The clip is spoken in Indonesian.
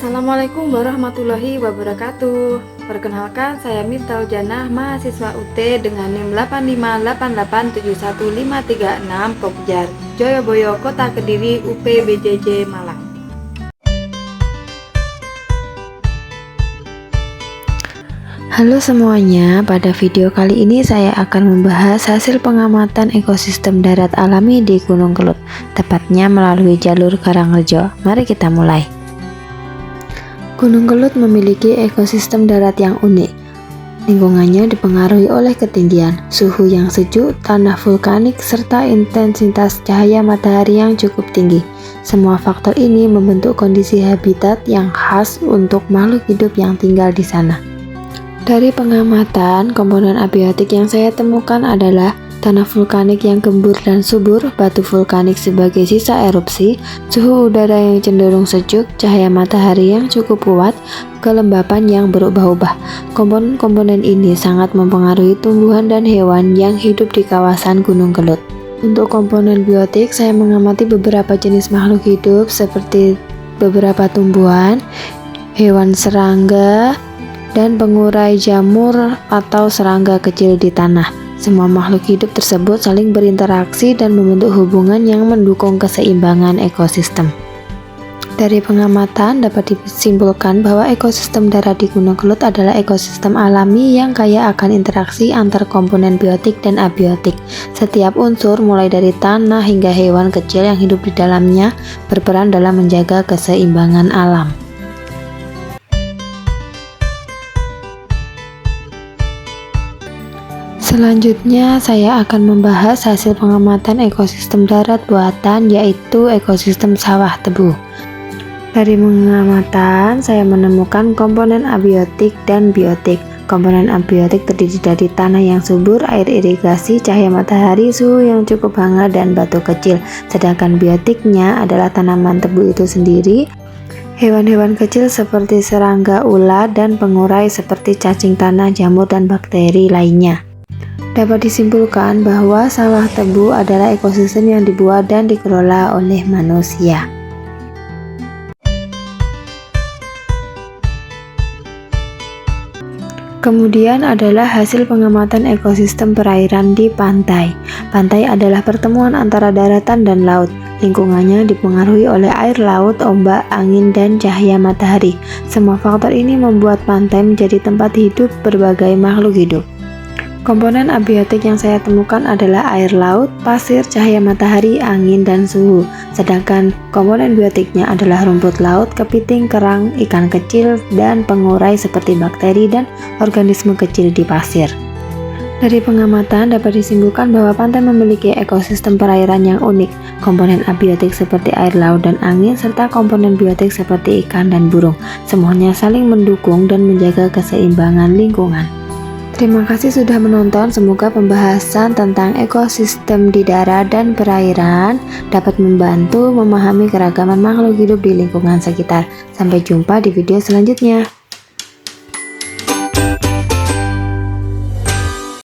Assalamualaikum warahmatullahi wabarakatuh. Perkenalkan, saya Miftahul Janah, mahasiswa UT dengan NIM 858871536 Kopjar, Joyoboyo, Kota Kediri, UP BJJ Malang. Halo semuanya, pada video kali ini saya akan membahas hasil pengamatan ekosistem darat alami di Gunung Kelut, tepatnya melalui jalur Karangrejo. Mari kita mulai. Gunung Kelut memiliki ekosistem darat yang unik. Lingkungannya dipengaruhi oleh ketinggian, suhu yang sejuk, tanah vulkanik, serta intensitas cahaya matahari yang cukup tinggi. Semua faktor ini membentuk kondisi habitat yang khas untuk makhluk hidup yang tinggal di sana. Dari pengamatan, komponen abiotik yang saya temukan adalah tanah vulkanik yang gembur dan subur, batu vulkanik sebagai sisa erupsi, suhu udara yang cenderung sejuk, cahaya matahari yang cukup kuat, kelembapan yang berubah-ubah. Komponen-komponen ini sangat mempengaruhi tumbuhan dan hewan yang hidup di kawasan Gunung Kelut. Untuk komponen biotik, saya mengamati beberapa jenis makhluk hidup seperti beberapa tumbuhan, hewan serangga, dan pengurai jamur atau serangga kecil di tanah. Semua makhluk hidup tersebut saling berinteraksi dan membentuk hubungan yang mendukung keseimbangan ekosistem. Dari pengamatan dapat disimpulkan bahwa ekosistem darat di Gunung Kelut adalah ekosistem alami yang kaya akan interaksi antar komponen biotik dan abiotik. Setiap unsur mulai dari tanah hingga hewan kecil yang hidup di dalamnya berperan dalam menjaga keseimbangan alam. Selanjutnya, saya akan membahas hasil pengamatan ekosistem darat buatan, yaitu ekosistem sawah tebu. Dari pengamatan, saya menemukan komponen abiotik dan biotik. Komponen abiotik terdiri dari tanah yang subur, air irigasi, cahaya matahari, suhu yang cukup hangat, dan batu kecil. Sedangkan biotiknya adalah tanaman tebu itu sendiri, hewan-hewan kecil seperti serangga, ulat, dan pengurai seperti cacing tanah, jamur, dan bakteri lainnya. Dapat disimpulkan bahwa sawah tebu adalah ekosistem yang dibuat dan dikelola oleh manusia. Kemudian adalah hasil pengamatan ekosistem perairan di pantai. Pantai adalah pertemuan antara daratan dan laut. Lingkungannya dipengaruhi oleh air laut, ombak, angin, dan cahaya matahari. Semua faktor ini membuat pantai menjadi tempat hidup berbagai makhluk hidup. Komponen abiotik yang saya temukan adalah air laut, pasir, cahaya matahari, angin, dan suhu. Sedangkan komponen biotiknya adalah rumput laut, kepiting, kerang, ikan kecil, dan pengurai seperti bakteri dan organisme kecil di pasir. Dari pengamatan dapat disimpulkan bahwa pantai memiliki ekosistem perairan yang unik, komponen abiotik seperti air laut dan angin, serta komponen biotik seperti ikan dan burung. Semuanya saling mendukung dan menjaga keseimbangan lingkungan. Terima kasih sudah menonton, semoga pembahasan tentang ekosistem di darat dan perairan dapat membantu memahami keragaman makhluk hidup di lingkungan sekitar. Sampai jumpa di video selanjutnya.